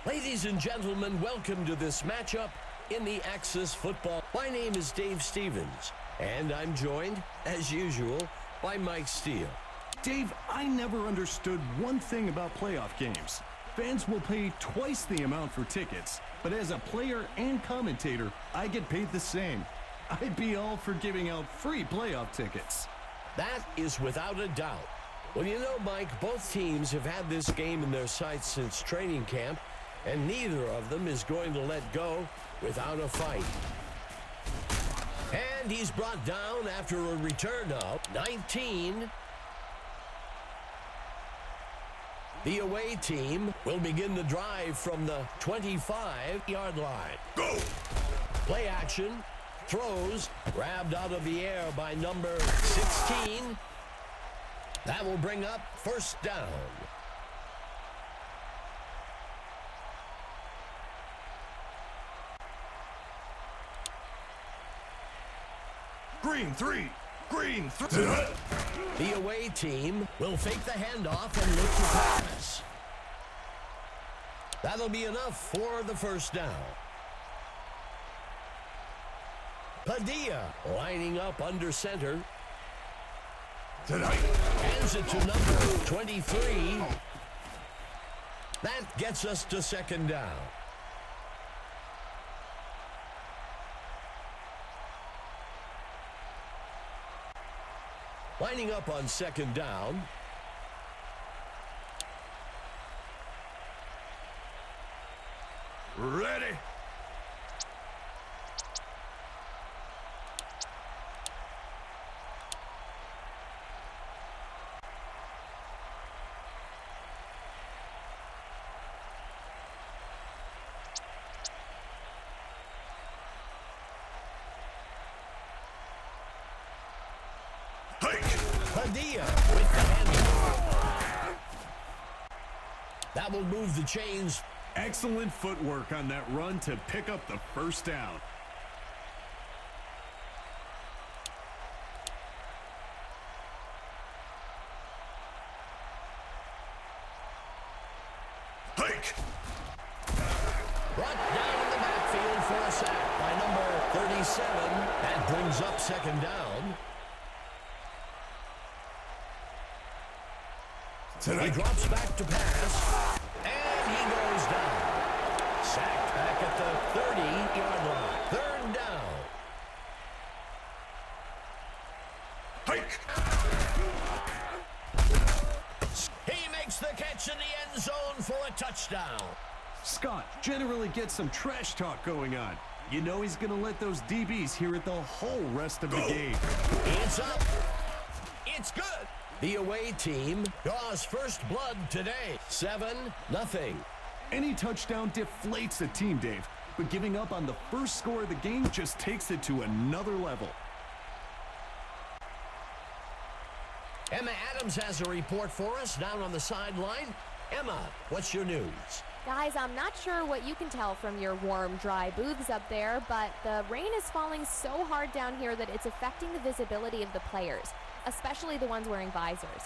Ladies and gentlemen, welcome to this matchup in the Axis Football. My name is Dave Stevens, and I'm joined, as usual, by Mike Steele. Dave, I never understood one thing about playoff games. Fans will pay twice the amount for tickets, but as a player and commentator, I get paid the same. I'd be all for giving out free playoff tickets. That is without a doubt. Well, you know, Mike, both teams have had this game in their sights since training camp, and neither of them is going to let go without a fight. And he's brought down after a return of 19. The away team will begin the drive from the 25-yard line. Go! Play action, throws, grabbed out of the air by number 16. That will bring up first down. Green three. The away team will fake the handoff and look to pass. That'll be enough for the first down. Padilla lining up under center. Hands it to number 23. That gets us to second down. Lining up on second down. Ready. Padilla with the handoff. That will move the chains. Excellent footwork on that run to pick up the first down. Hike. Brought down in the backfield for a sack by number 37. That brings up second down. He drops back to pass, and he goes down. Sacked back at the 30-yard line. Third down. Hike. He makes the catch in the end zone for a touchdown. Scott generally gets some trash talk going on. You know he's going to let those DBs hear it the whole rest of the game. It's up. It's good. The away team draws first blood today. 7-0. Any touchdown deflates a team, Dave, but giving up on the first score of the game just takes it to another level. Emma Adams has a report for us down on the sideline. Emma, what's your news? Guys, I'm not sure what you can tell from your warm, dry booths up there, but the rain is falling so hard down here that it's affecting the visibility of the players, especially the ones wearing visors.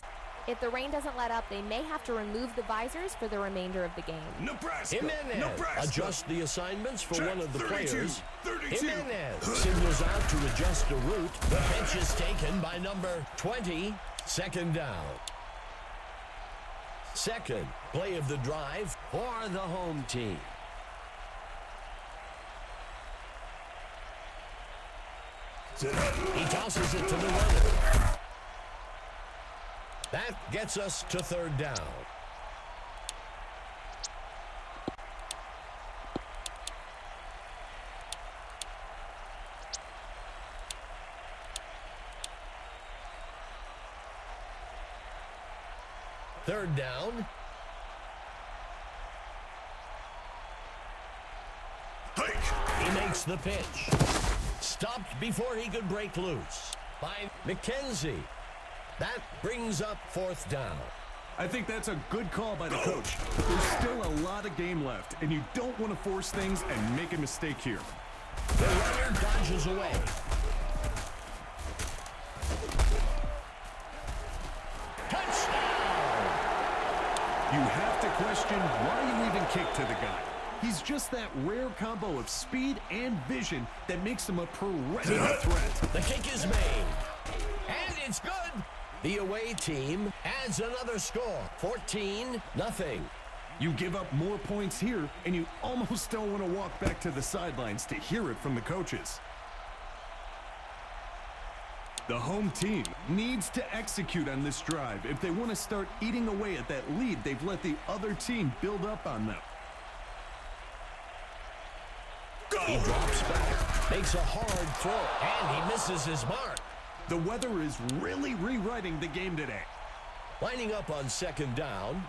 If the rain doesn't let up, they may have to remove the visors for the remainder of the game. Nebraska. Jimenez adjust the assignments for Check. one of the 32, players. 32. Jimenez signals out to adjust the route. The pitch is taken by number 20. Second down. Second play of the drive for the home team. He tosses it to the runner. That gets us to third down. Third down. Hike. He makes the pitch. Stopped before he could break loose by McKenzie. That brings up fourth down. I think that's a good call by the coach. But there's still a lot of game left, and you don't want to force things and make a mistake here. The runner dodges away. Touchdown! You have to question why you even kicked to the guy. He's just that rare combo of speed and vision that makes him a perennial threat. The kick is made. And it's good. The away team adds another score. 14-0. You give up more points here, and you almost don't want to walk back to the sidelines to hear it from the coaches. The home team needs to execute on this drive if they want to start eating away at that lead they've let the other team build up on them. He drops back, makes a hard throw, and he misses his mark. The weather is really rewriting the game today. Lining up on second down.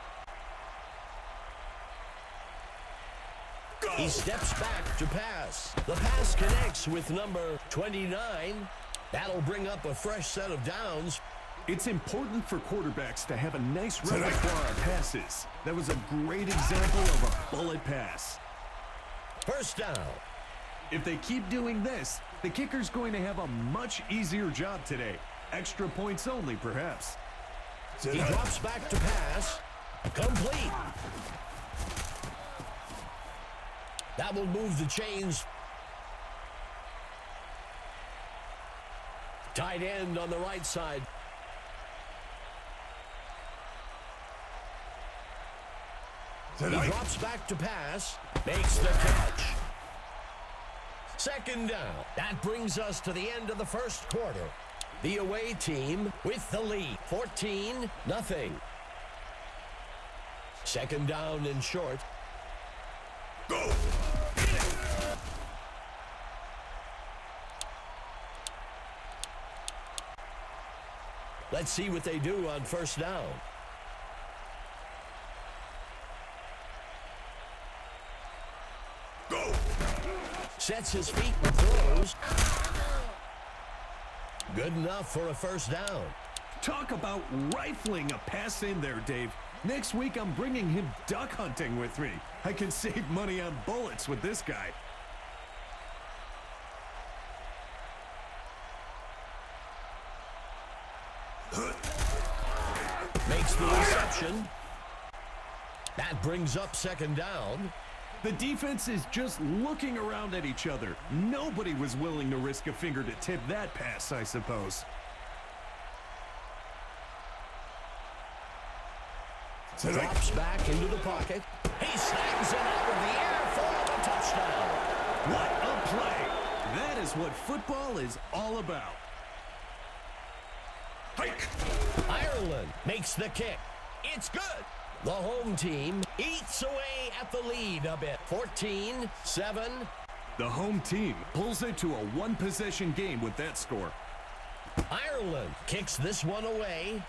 He steps back to pass. The pass connects with number 29. That'll bring up a fresh set of downs. It's important for quarterbacks to have a nice repertoire of passes. That was a great example of a bullet pass. First down. If they keep doing this, the kicker's going to have a much easier job today. Extra points only, perhaps. He drops back to pass. Complete. That will move the chains. Tight end on the right side. He drops back to pass. Makes the catch. Second down. That brings us to the end of the first quarter. The away team with the lead. 14-0. Second down and short. Go! Let's see what they do on first down. Go! Sets his feet and throws. Good enough for a first down. Talk about rifling a pass in there, Dave. Next week, I'm bringing him duck hunting with me. I can save money on bullets with this guy. Makes the reception. That brings up second down. The defense is just looking around at each other. Nobody was willing to risk a finger to tip that pass, I suppose. Drops back into the pocket. He slams it out of the air for the touchdown. What a play! That is what football is all about. Hike! Ireland makes the kick. It's good. The home team eats away at the lead a bit. 14-7. The home team pulls it to a one-possession game with that score. Ireland kicks this one away.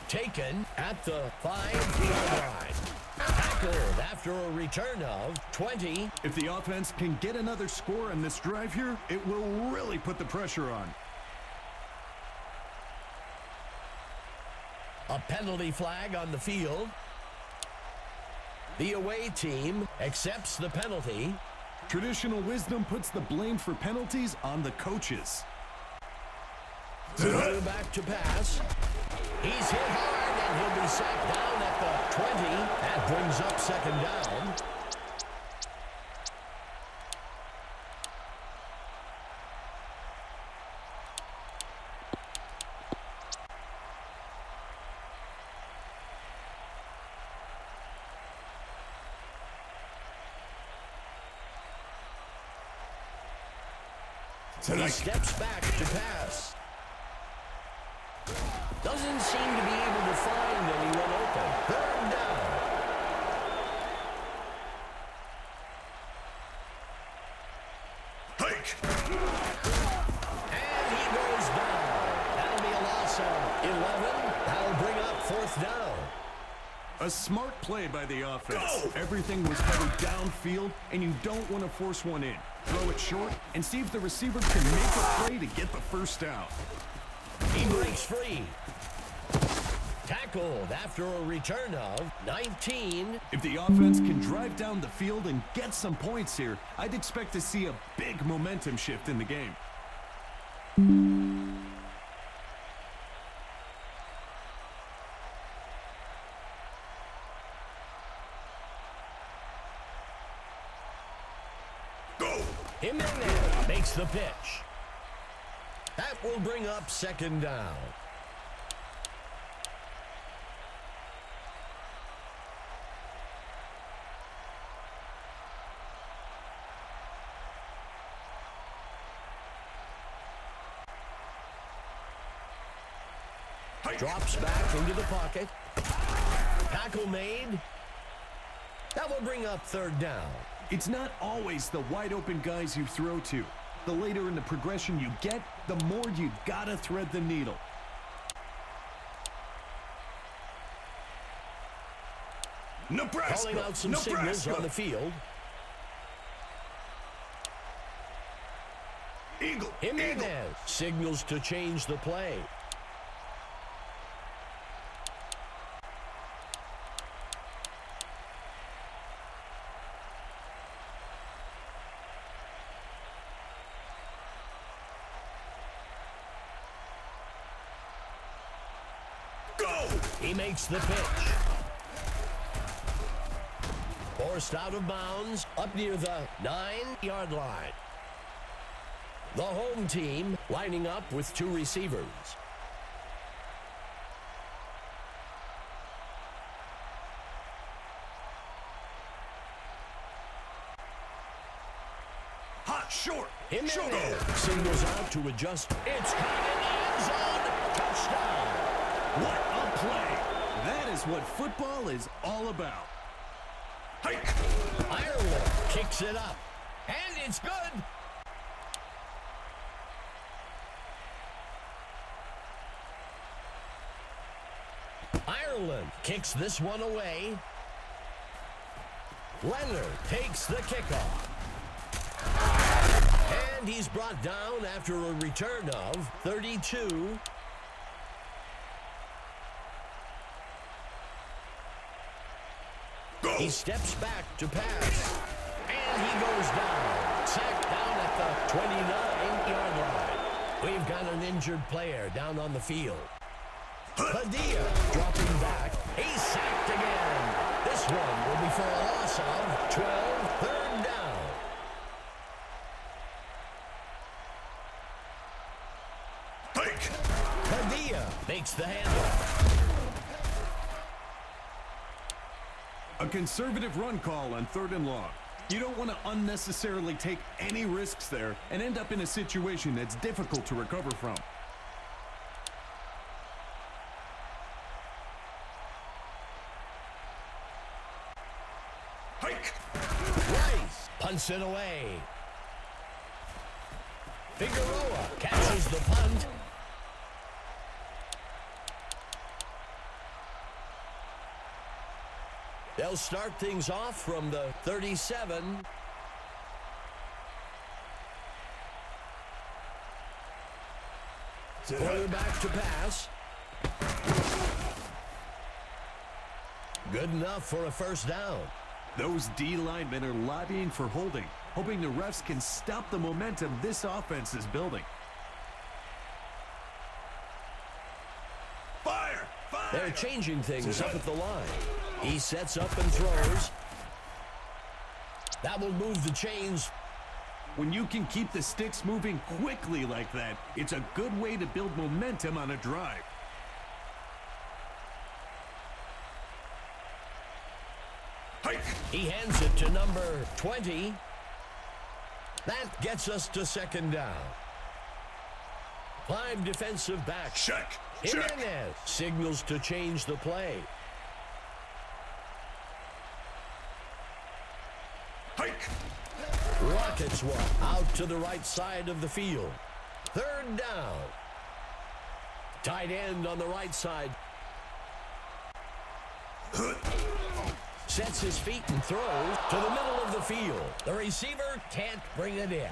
Taken at the 5-yard line. Tackled after a return of 20. If the offense can get another score on this drive here, it will really put the pressure on. A penalty flag on the field. The away team accepts the penalty. Traditional wisdom puts the blame for penalties on the coaches. Back to pass. He's hit hard, and he'll be sacked down at the 20. That brings up second down. He steps back to pass. Doesn't seem to be able to find anyone open. Third down. Hike! And he goes down. That'll be a loss of 11. That'll bring up fourth down. A smart play by the offense. Go! Everything was headed downfield, and you don't want to force one in. Throw it short and see if the receiver can make a play to get the first down. He breaks free. Tackled after a return of 19. If the offense can drive down the field and get some points here, I'd expect to see a big momentum shift in the game. Go. Jimenez makes the pitch. That will bring up second down. Drops back into the pocket. Tackle made. That will bring up third down. It's not always the wide open guys you throw to. The later in the progression you get, the more you gotta thread the needle. Nebraska. Calling out some signals on the field. Eagle. Jimenez signals to change the play. Go. He makes the pitch. Forced out of bounds, up near the 9-yard line. The home team lining up with two receivers. Hot short. Jimenez Shogo. signals out to adjust. It's caught in the end zone. Touchdown. What a play! That is what football is all about. Hike. Ireland kicks it up. And it's good. Ireland kicks this one away. Leonard takes the kickoff. And he's brought down after a return of 32. Go. He steps back to pass. And he goes down. Sacked down at the 29-yard line. We've got an injured player down on the field. Padilla dropping back. He's sacked again. This one will be for a loss of 12, third down. Hike. Padilla makes the handoff. A conservative run call on 3rd and long. You don't want to unnecessarily take any risks there and end up in a situation that's difficult to recover from. Hike. Rice punts it away. Figueroa catches the punt. They'll start things off from the 37. Quarterback to pass. Good enough for a first down. Those D linemen are lobbying for holding, hoping the refs can stop the momentum this offense is building. Fire. Fire. They're changing things up at the line. He sets up and throws. That will move the chains. When you can keep the sticks moving quickly like that, it's a good way to build momentum on a drive. Hike. He hands it to number 20. That gets us to second down. 5 defensive backs. Check. Check. Jimenez signals to change the play. Hike. Rockets one out to the right side of the field. 3rd down. Tight end on the right side. Sets his feet and throws to the middle of the field. The receiver can't bring it in.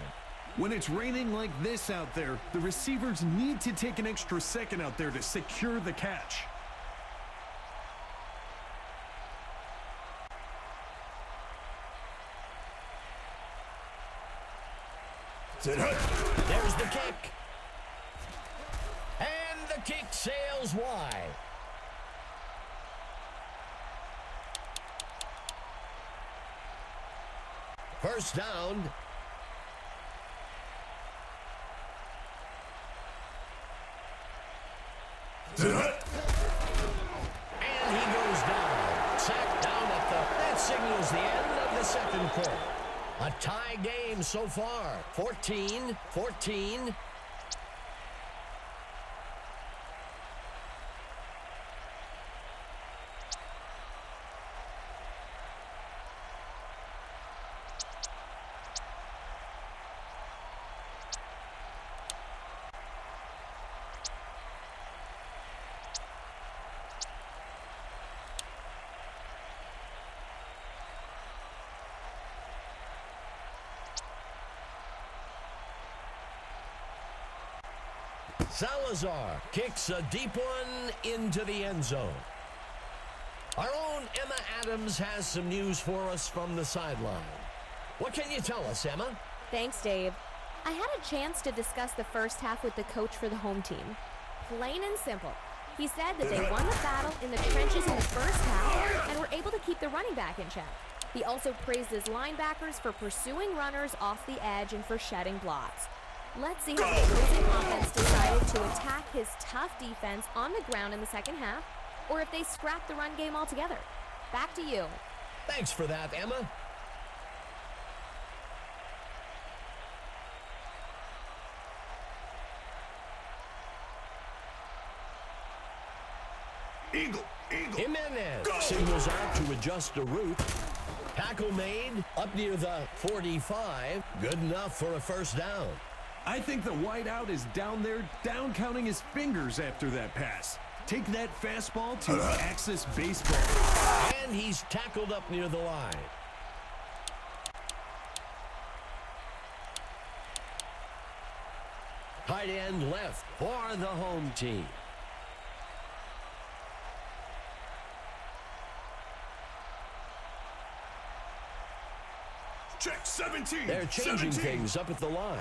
When it's raining like this out there, the receivers need to take an extra second out there to secure the catch. There's the kick. And the kick sails wide. First down. And he goes down. Sacked down at the... That signals the end of the second quarter. A tie game so far. 14-14. Salazar kicks a deep one into the end zone. Our own Emma Adams has some news for us from the sideline. What can you tell us, Emma? Thanks, Dave. I had a chance to discuss the first half with the coach for the home team. Plain and simple. He said that they won the battle in the trenches in the first half and were able to keep the running back in check. He also praised his linebackers for pursuing runners off the edge and for shedding blocks. Let's see how the opposing offense decided to attack his tough defense on the ground in the second half, or if they scrapped the run game altogether. Back to you. Thanks for that, Emma. Eagle. Jimenez Go. signals out to adjust the route. Tackle made up near the 45. Good enough for a first down. I think the wideout is down there, down counting his fingers after that pass. Take that fastball to Axis Baseball. And he's tackled up near the line. Tight end left for the home team. Check 17. They're changing 17. things up at the line.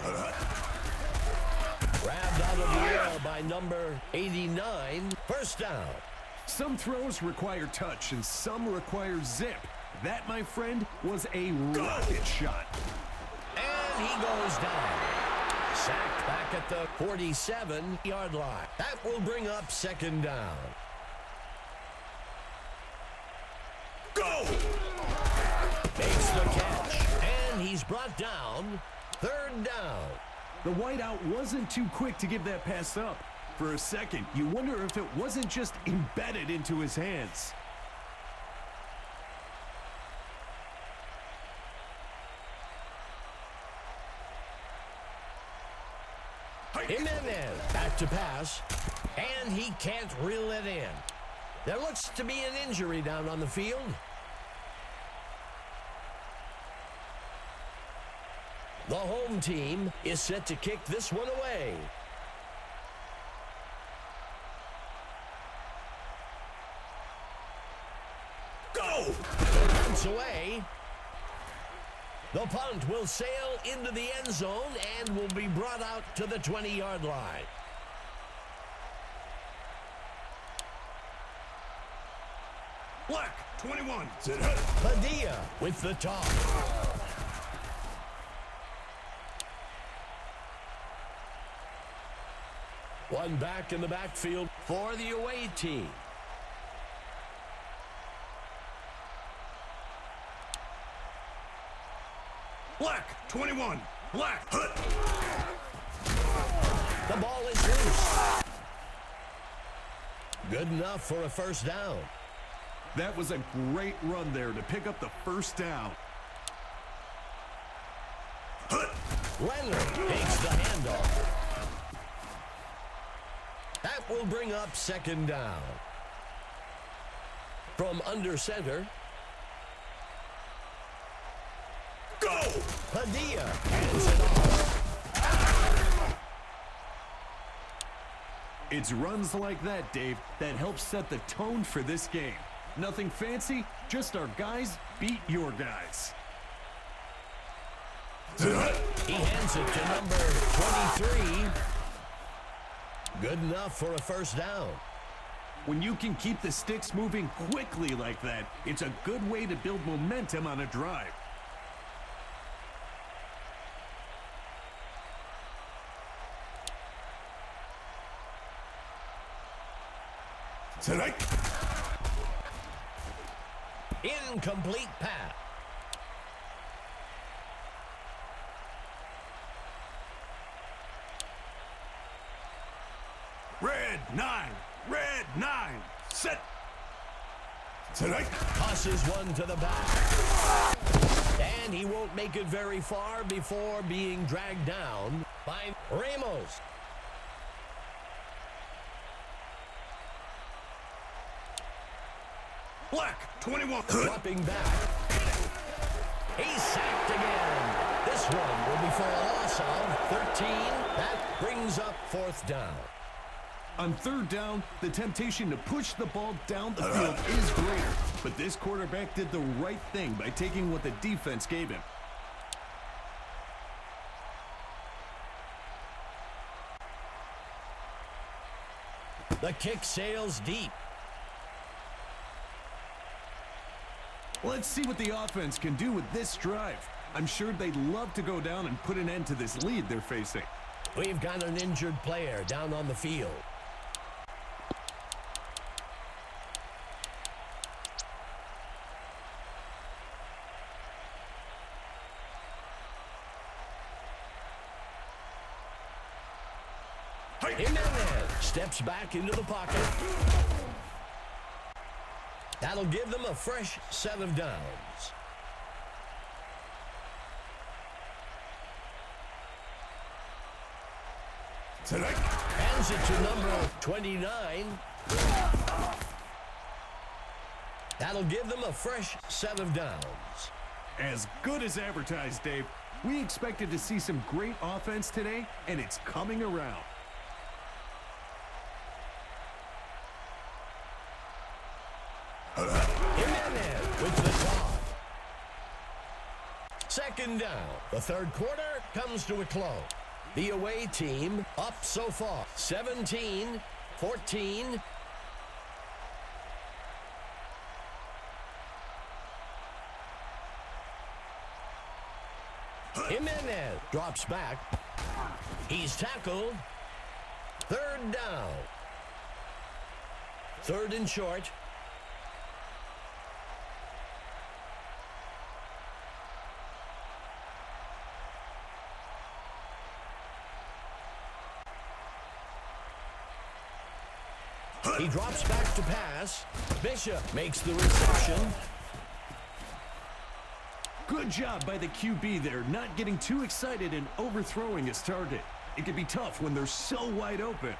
Grabbed out of the air by number 89. First down. Some throws require touch and some require zip. That, my friend, was a rocket shot. And he goes down. Sacked back at the 47-yard line. That will bring up second down. Go! Makes the catch. And he's brought down. Third down. The wideout wasn't too quick to give that pass up. For a second, you wonder if it wasn't just embedded into his hands. Jimenez back to pass. And he can't reel it in. There looks to be an injury down on the field. The home team is set to kick this one away. Go! Punts away. The punt will sail into the end zone and will be brought out to the 20-yard line. Black, 21. Padilla with the toss. One back in the backfield for the away team. Black, 21. Black. The ball is loose. Good enough for a first down. That was a great run there to pick up the first down. Leonard takes the handoff. That will bring up second down. From under center. Go! Padilla hands it off. It's runs like that, Dave, that help set the tone for this game. Nothing fancy, just our guys beat your guys. He hands it to number 23. Good enough for a first down. When you can keep the sticks moving quickly like that, it's a good way to build momentum on a drive. Tonight. Incomplete pass. Red 9. Red 9. Set. Tonight. Tosses one to the back. And he won't make it very far before being dragged down by Ramos. Black 21. Dropping back. He's sacked again. This one will be for a loss of 13. That brings up fourth down. On third down, the temptation to push the ball down the field is greater, but this quarterback did the right thing by taking what the defense gave him. The kick sails deep. Let's see what the offense can do with this drive. I'm sure they'd love to go down and put an end to this lead they're facing. We've got an injured player down on the field. Jimenez steps back into the pocket. That'll give them a fresh set of downs. Tonight. Hands it to number 29. That'll give them a fresh set of downs. As good as advertised, Dave. We expected to see some great offense today, and it's coming around. Jimenez with the toss. Second down. The third quarter comes to a close. The away team up so far. 17-14. Jimenez drops back. He's tackled. Third down. Third and short. He drops back to pass. Bishop makes the reception. Good job by the QB there, not getting too excited and overthrowing his target. It can be tough when they're so wide open.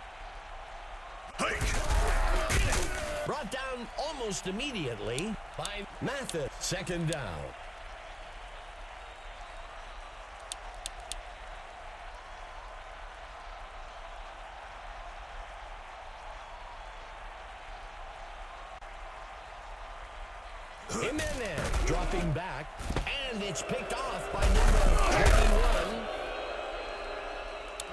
Brought down almost immediately by Mathis. Second down. Jimenez dropping back, and it's picked off by number 21.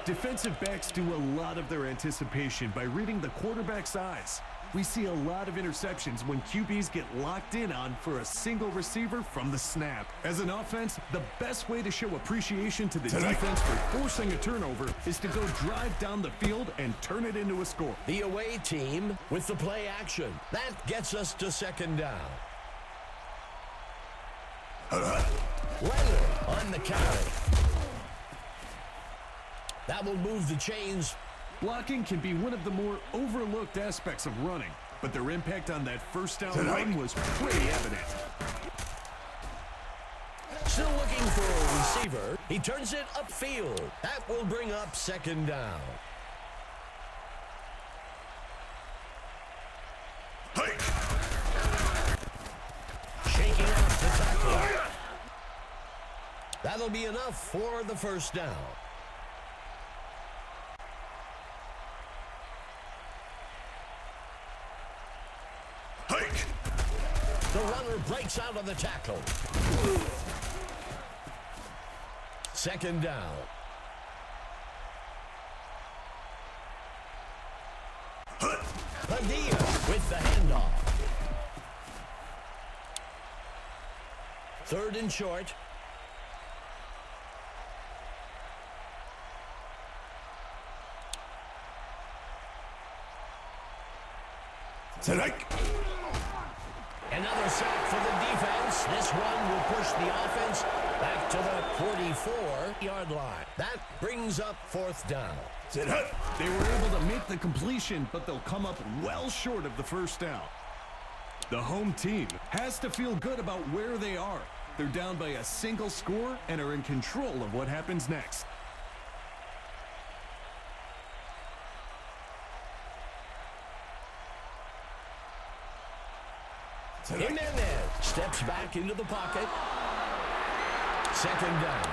Defensive backs do a lot of their anticipation by reading the quarterback's eyes. We see a lot of interceptions when QBs get locked in on for a single receiver from the snap. As an offense, the best way to show appreciation to the defense for forcing a turnover is to go drive down the field and turn it into a score. The away team with the play action. That gets us to second down. Leonard on the carry. That will move the chains. Blocking can be one of the more overlooked aspects of running, but their impact on that first down run was pretty evident. Still looking for a receiver. He turns it upfield. That will bring up second down. Shaking off the tackle. That'll be enough for the first down. The runner breaks out of the tackle. Second down. Padilla with the handoff. Third and short. Strike. Another sack for the defense. This one will push the offense back to the 44-yard line. That brings up fourth down. Sit up. They were able to make the completion, but they'll come up well short of the first down. The home team has to feel good about where they are. They're down by a single score and are in control of what happens next. Jimenez steps back into the pocket. Second down.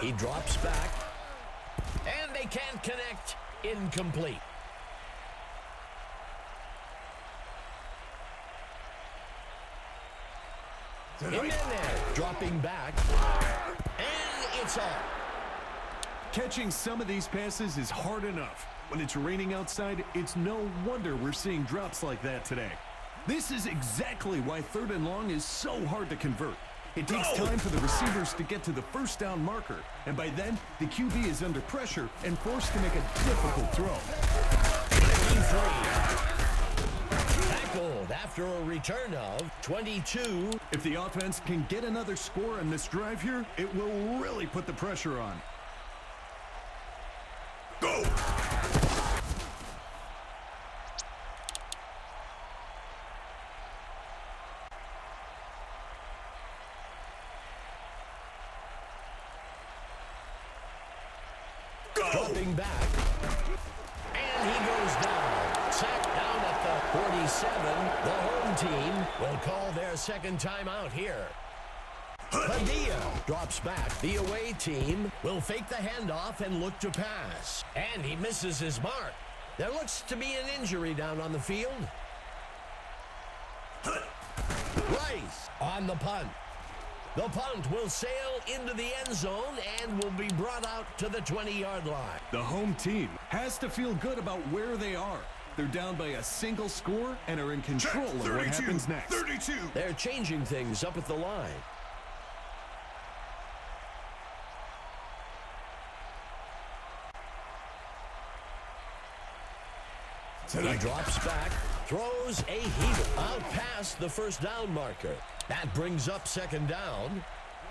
He drops back, and they can't connect. Incomplete. Jimenez dropping back, and it's off. Catching some of these passes is hard enough. When it's raining outside, it's no wonder we're seeing drops like that today. This is exactly why 3rd and long is so hard to convert. It takes time for the receivers to get to the first down marker, and by then, the QB is under pressure and forced to make a difficult throw. Tackled after a return of 22. If the offense can get another score on this drive here, it will really put the pressure on. Go. Dropping back, and he goes down. Sacked down at the 47. The home team will call their second timeout here. Padilla drops back. The away team will fake the handoff and look to pass. And he misses his mark. There looks to be an injury down on the field. Rice on the punt. The punt will sail into the end zone and will be brought out to the 20-yard line. The home team has to feel good about where they are. They're down by a single score and are in control of what happens next. 32. They're changing things up at the line. He drops back, throws a heater out past the first down marker. That brings up second down.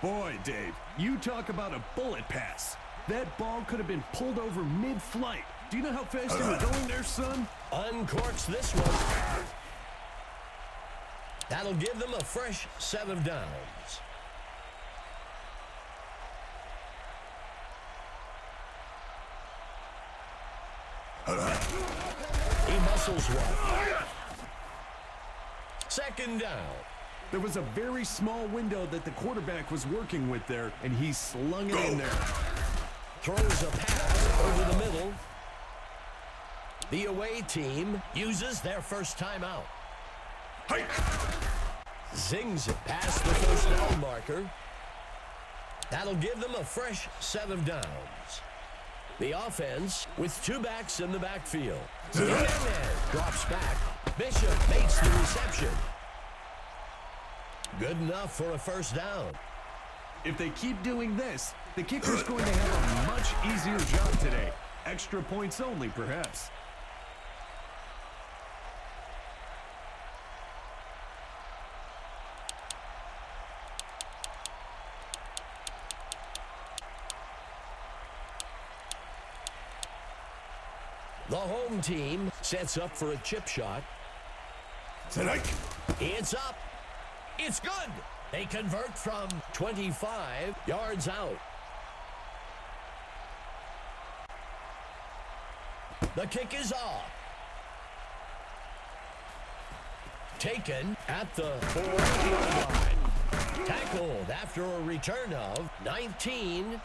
Boy, Dave, you talk about a bullet pass. That ball could have been pulled over mid-flight. Do you know how fast you were going there, son? Uncorks this one. That'll give them a fresh set of downs. He muscles one. Second down. There was a very small window that the quarterback was working with there, and he slung it in there. Throws a pass over the middle. The away team uses their first timeout. Hike. Zings it past the first down marker. That'll give them a fresh set of downs. The offense with two backs in the backfield. Jimenez drops back. Bishop makes the reception. Good enough for a first down. If they keep doing this, the kicker's going to have a much easier job today. Extra points only, perhaps. The home team sets up for a chip shot. Strike. It's up. It's good. They convert from 25 yards out. The kick is off. Taken at the 4-yard line. Tackled after a return of 19.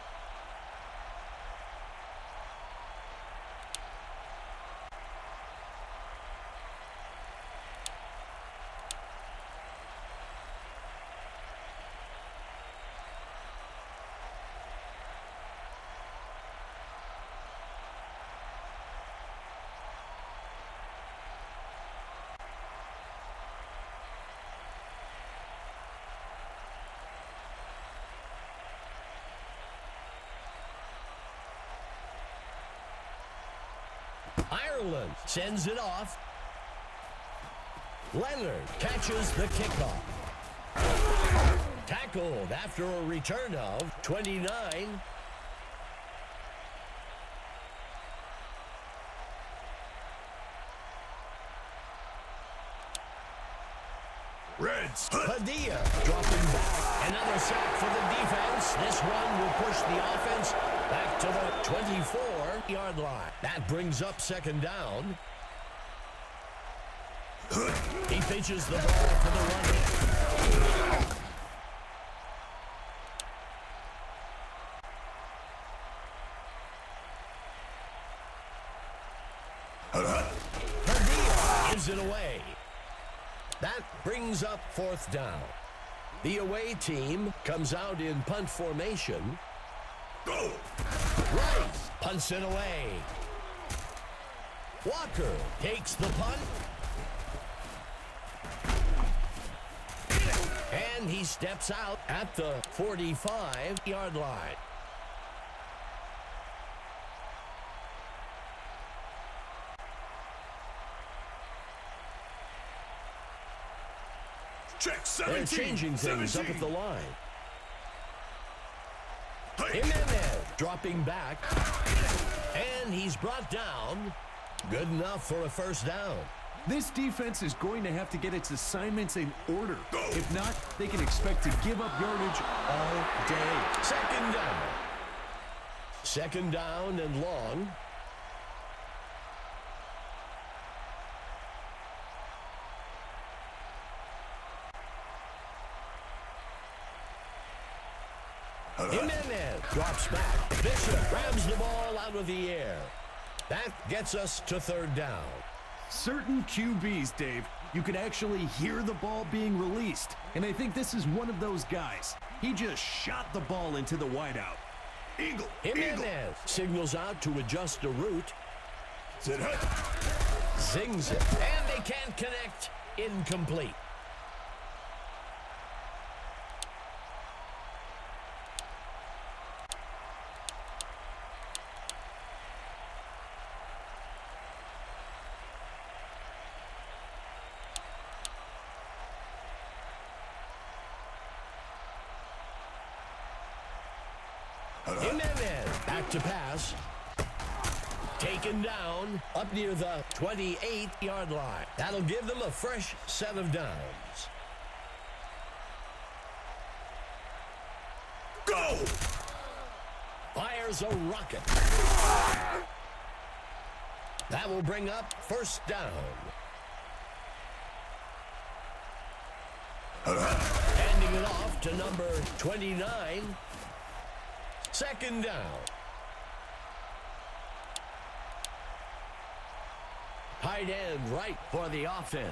Ireland sends it off. Leonard catches the kickoff. Tackled after a return of 29. Reds. Padilla dropping back. Another sack for the defense. This one will push the offense back to the 24-yard line. That brings up second down. He pitches the ball for the runner. Padilla gives it away. That brings up fourth down. The away team comes out in punt formation. Go. Right, punts it away. Walker takes the punt. And he steps out at the 45-yard line. Check 17. They're changing things 17. up at the line. Hike. Jimenez dropping back. And he's brought down. Good enough for a first down. This defense is going to have to get its assignments in order. Go. If not, they can expect to give up yardage all day. Second down. Second down and long. Jimenez drops back. Bishop grabs the ball out of the air. That gets us to third down. Certain QBs, Dave, you could actually hear the ball being released. And I think this is one of those guys. He just shot the ball into the wideout. Eagle. Jimenez signals out to adjust a route. Sit hut. Zings it. And they can't connect. Incomplete. Jimenez back to pass. Taken down up near the 28-yard line. That'll give them a fresh set of downs. Go. Fires a rocket. That will bring up first down. Handing it off to number 29. Second down. Tight end right for the offense.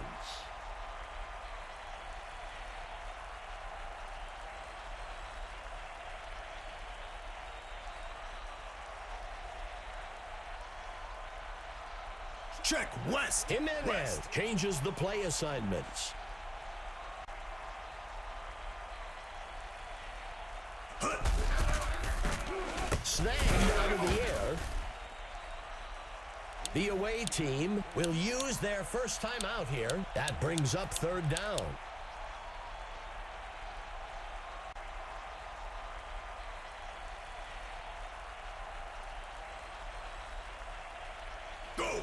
Check west. Jimenez West. changes the play assignments. Snagged out of the air. The away team will use their first time out here. That brings up third down. Go.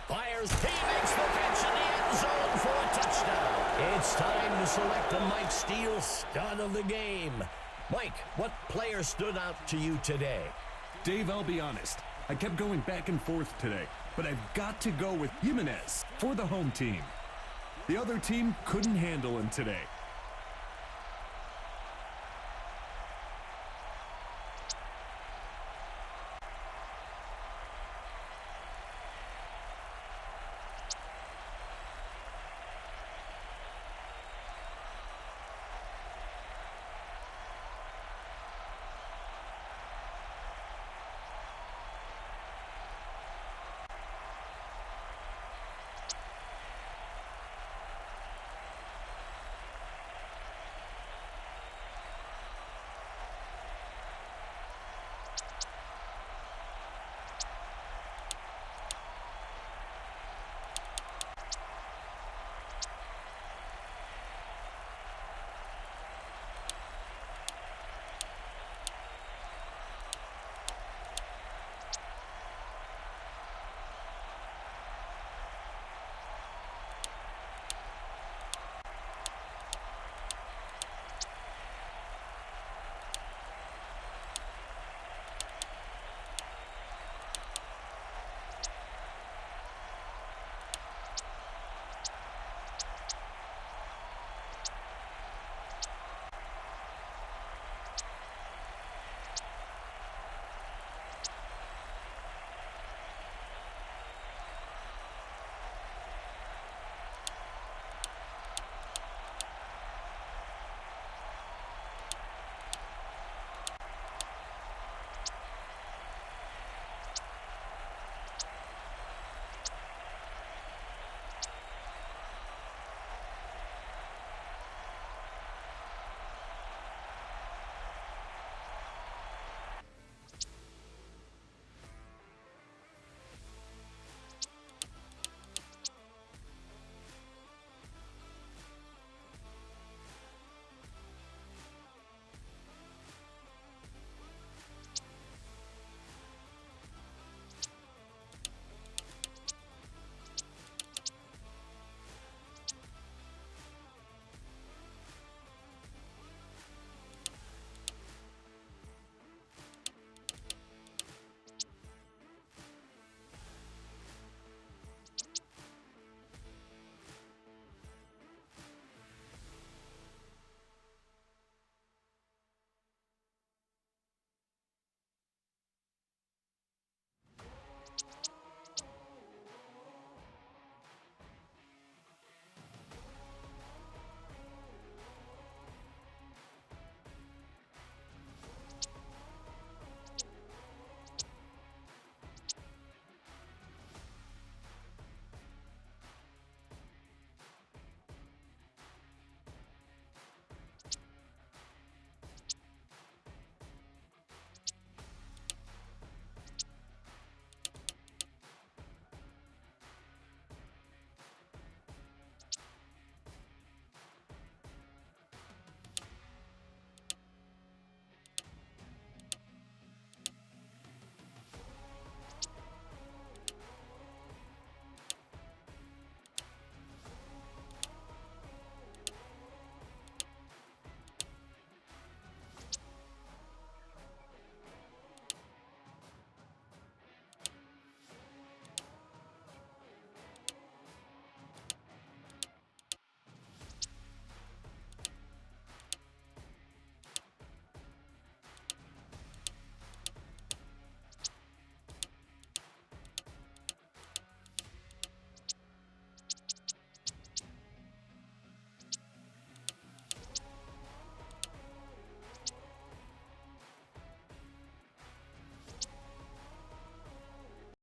Fires. He makes the catch in the end zone for a touchdown. It's time to select the Mike Steele stud of the game. Mike, what player stood out to you today? Dave, I'll be honest. I kept going back and forth today, but I've got to go with Jimenez for the home team. The other team couldn't handle him today.